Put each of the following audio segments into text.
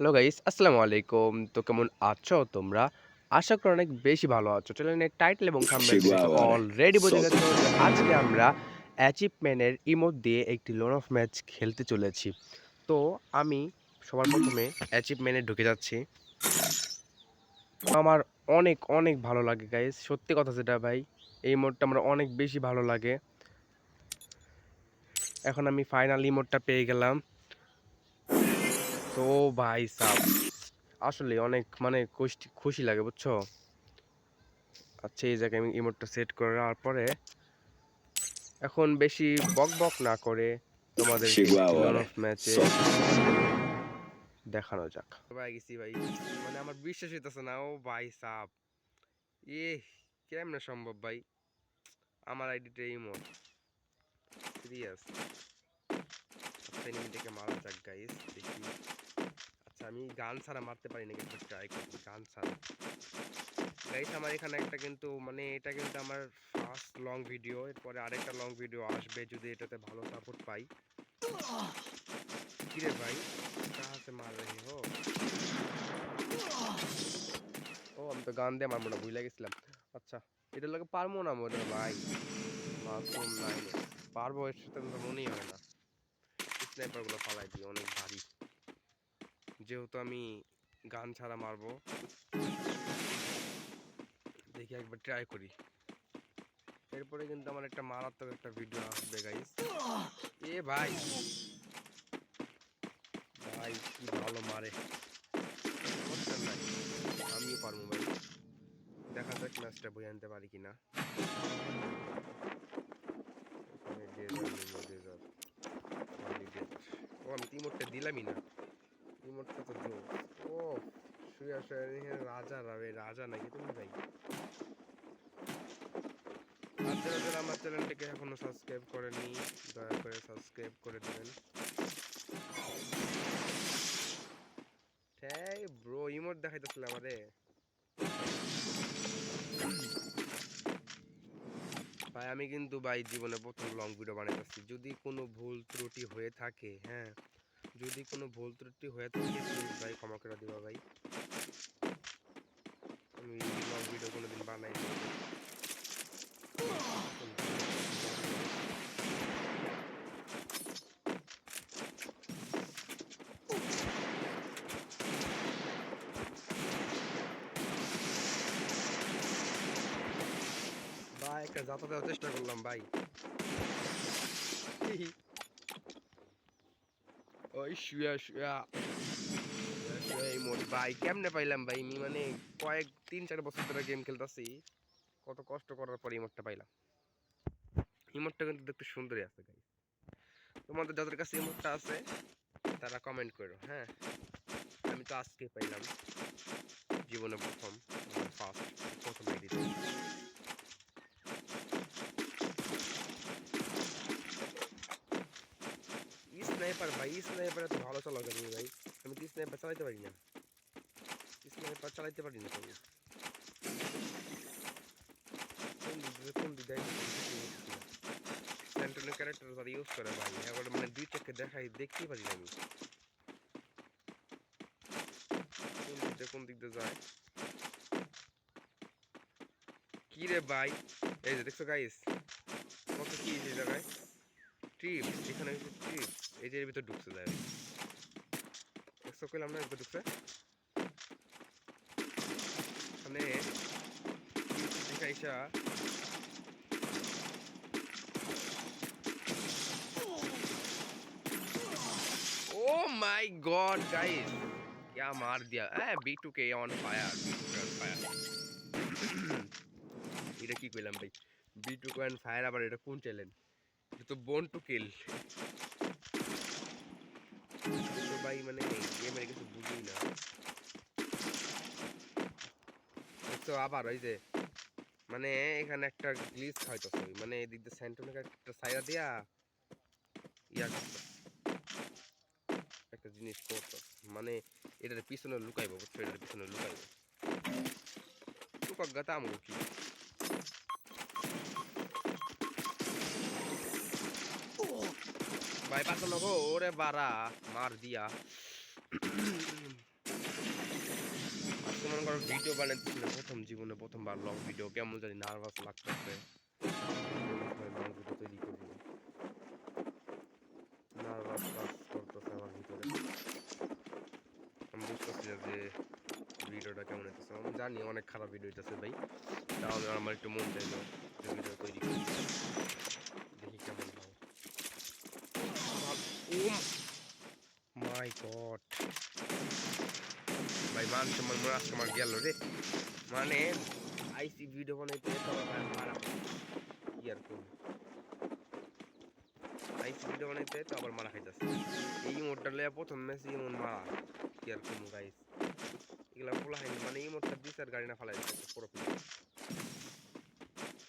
Hello guys, আসসালামু আলাইকুম। তো কেমন আছো তোমরা? আশা করি অনেক বেশি ভালো আছো। চ্যানেলের টাইটেল এবং থাম্বনেল Chegou দেখে a তো hora. অলরেডি বুঝে Solta o গেছো যে som. আজকে আমরা অ্যাচিভমেন্টের ইমোট দিয়ে একটি লোন অফ ম্যাচ খেলতে চলেছি। তো আমি সবার প্রথমে অ্যাচিভমেন্টে ঢুকে যাচ্ছি। আমার অনেক অনেক ভালো লাগে গাইস। সত্যি কথা যেটা ভাই, এই ইমোটটা আমার অনেক বেশি ভালো লাগে। এখন আমি ফাইনাল ইমোটটা পেয়ে গেলাম। তো ভাই সাব আসলে অনেক মানে খুশি লাগে বুঝছো? আচ্ছা, এই জায়গায় আমি ইমোটটা সেট করার পরে এখন বেশি বকবক না করে তোমাদেরকে Chegou a একটি লোন hora. অফ ম্যাচে Solta o som. দেখানো যাক। ভাই গেছি ভাই, মানে আমার বিশ্বাস হইতেছে না। ও ভাই সাব, এ কেমনে সম্ভব ভাই? আমার আইডিতে ইমোট সিরিয়াস। আচ্ছা, এনিমিটাকে মারা যাক গাইস, দেখি। আচ্ছা, আমি গান ছাড়া মারতে পারি নাকি একবার ট্রাই করি। গান ছাড়া গাইস, আমার এখানে একটা কিন্তু মানে এটা কিন্তু আমার ফার্স্ট লং ভিডিও। এরপরে আরেকটা লং ভিডিও আসবে যদি এটাতে ভালো সাপোর্ট পাই। কিরে ভাই, কাহা সে মার রহে হো? ও আমি তো গান দিয়ে মারবো না, ভুলে গেছিলাম। আচ্ছা, এটার লোকে পারবো না মনে হয় ভাই। মাসুম নাইনে পারবো, এর সাথে তো মনেই হয় না। স্নাইপার গুলো ফালাই দিই, অনেক ভারী। যেহেতু আমি গান ছাড়া মারবো, দেখি একবার ট্রাই করি। এরপরে কিন্তু আমার একটা মারাত্মক একটা ভিডিও আসবে গাইস। এ ভাই, ভাই কি ভালো মারে, সমস্যা নাই, আমিও পারবো ভাই। দেখা যাক ম্যাচটা বই আনতে পারি কিনা। এখানে ডেজার নেমো, ডেজার খালি ডেজার। ও আমি তো ইমোটটা দিলামই না। ইমোটটা তো জোস। ও শুয়ে শুয়ে এখানে রাজা রাবে, রাজা নাকি তুমি ভাই? আর যারা যারা আমার চ্যানেলটিকে এখনো সাবস্ক্রাইব করেননি, দয়া করে সাবস্ক্রাইব করে দিবেন। এই ব্রো, ইমোট দেখাইতেছিল আমারে। ভাই আমি কিন্তু ভাই জীবনে প্রথম লং ভিডিও বানাইতেছি। যদি কোনো ভুল ত্রুটি হয়ে থাকে, হ্যাঁ, যদি কোনো ভুল ত্রুটি হয়ে থাকে প্লিজ ভাই ক্ষমা করে দিবা ভাই। আমি লং ভিডিও কোনোদিন বানাইনি। প্রথম জীবনে প্রথম লং ভিডিও। ভাই একটা যাতা দেওয়ার চেষ্টা করলাম ভাই। ওই শুয়া শুয়া শুয়া শুয়া এই মোট ভাই কেমনে পাইলাম ভাই? আমি মানে কয়েক 3-4 বছর ধরে গেম খেলতেছি, কত কষ্ট করার পর ইমোটটা পাইলাম। ইমোটটা কিন্তু দেখতে সুন্দরই আছে গাইস। তোমাদের যাদের কাছে ইমোটটা আছে তারা কমেন্ট করো, হ্যাঁ। আমি তো আজকে পাইলাম, জীবনে প্রথম, আমার ফার্স্ট, প্রথম আইডিতে। স্নাইপার ভাই, স্নাইপার এত ভালো চালাও কেন ভাই? আমি তো স্নাইপার চালাইতে পারি না, স্নাইপার চালাইতে পারি না তো আমি। কোন দিক দিয়ে আমি কিছুই বুঝতেছি না। সেন্টনের ক্যারেক্টার যারা ইউজ করে ভাই, একবার মানে দুই চোখে দেখাই দেখতেই পারি না আমি কোন দিক দিয়ে যায়। কি রে ভাই, এই যে দেখছো গাইস, কত কি এই জায়গায় ট্রিপস, এখানে হচ্ছে ট্রিপস, এই যে এর ভিতর ঢুকছে যায়। দেখছো কইলাম না এর ভিতর ঢুকছে। মানে ট্রিপস দেখাইসা। ओ माय गॉड गाइस, क्या मार दिया। B2K on fire, B2K on fire. এটা কি কইলাম ভাই? B2K অন ফায়ার, আবার এটা কোন চ্যানেল? এটা তো বোন টু কিল। আমি তো ভাই মানে গেমের কিছু বুঝিই না। দেখছো আবার ওই যে মানে এখানে একটা গ্লিচ হয়তো, মানে এদিক দিয়ে সেন্টনের একটা সাইরা দিয়া ইয়া করতেছে, একটা জিনিস করতেছে, মানে এটার পিছনে লুকাইবো বুঝছো, এটার পিছনে লুকাইবো। লুকাক গাতা আমগো কি ভাই, পাশানো গো, ওরে বাড়া মার দিয়া। মনে করো ভিডিও বানাইতেছি না, প্রথম জীবনে প্রথমবার লং ভিডিও, কেমন জানি নার্ভাস লাগতেছে। লং ভিডিও তৈরি করবো, নার্ভাস কাজ করতেছে আমার ভিতরে। আমি বুঝতেছি না যে ভিডিওটা কেমন হইতেছে। আমি জানি অনেক খারাপ ভিডিও হইতেছে ভাই, তাও আমার একটু মন চাইলো যে ভিডিও তৈরি করি, দেখি কেমন হয়। ও মাই গড ভাই, মান সম্মান মনে আজকে আমার গেল রে। মানে আইসি ভিডিও বানাইতে তো মারা, কি আর করবো, আইসি ভিডিও বানাইতে তো আবার মারা খাইতেছে। এই মোটটা লইয়া প্রথম ম্যাচ এমন মারা, কি আর করবো গাইস। এগুলা বলা হয়নি, মানে এই মোটটা দিস আর গাড়ি না ফালাই দিচ্ছে পুরো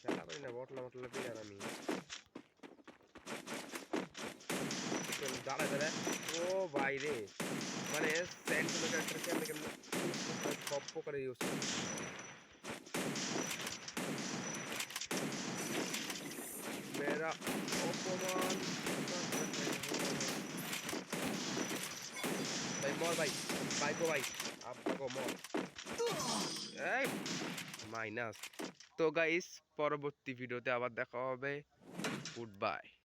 খেলা পারি না, বটলা মটলা পেয়ে আর আমি দাঁড়ায় দাঁড়ায়। ও ভাই রে, মানে সেন্ট্রাল ক্যারেক্টার কেমনে কেমনে সব প্রকারে ইউজ করে। মেরা অপমান, ভাই মর ভাই, ভাই গো ভাই, আব্বা গো মর। এই মাইনাস। তো গাইস, পরবর্তী ভিডিওতে আবার দেখা হবে। Good bye.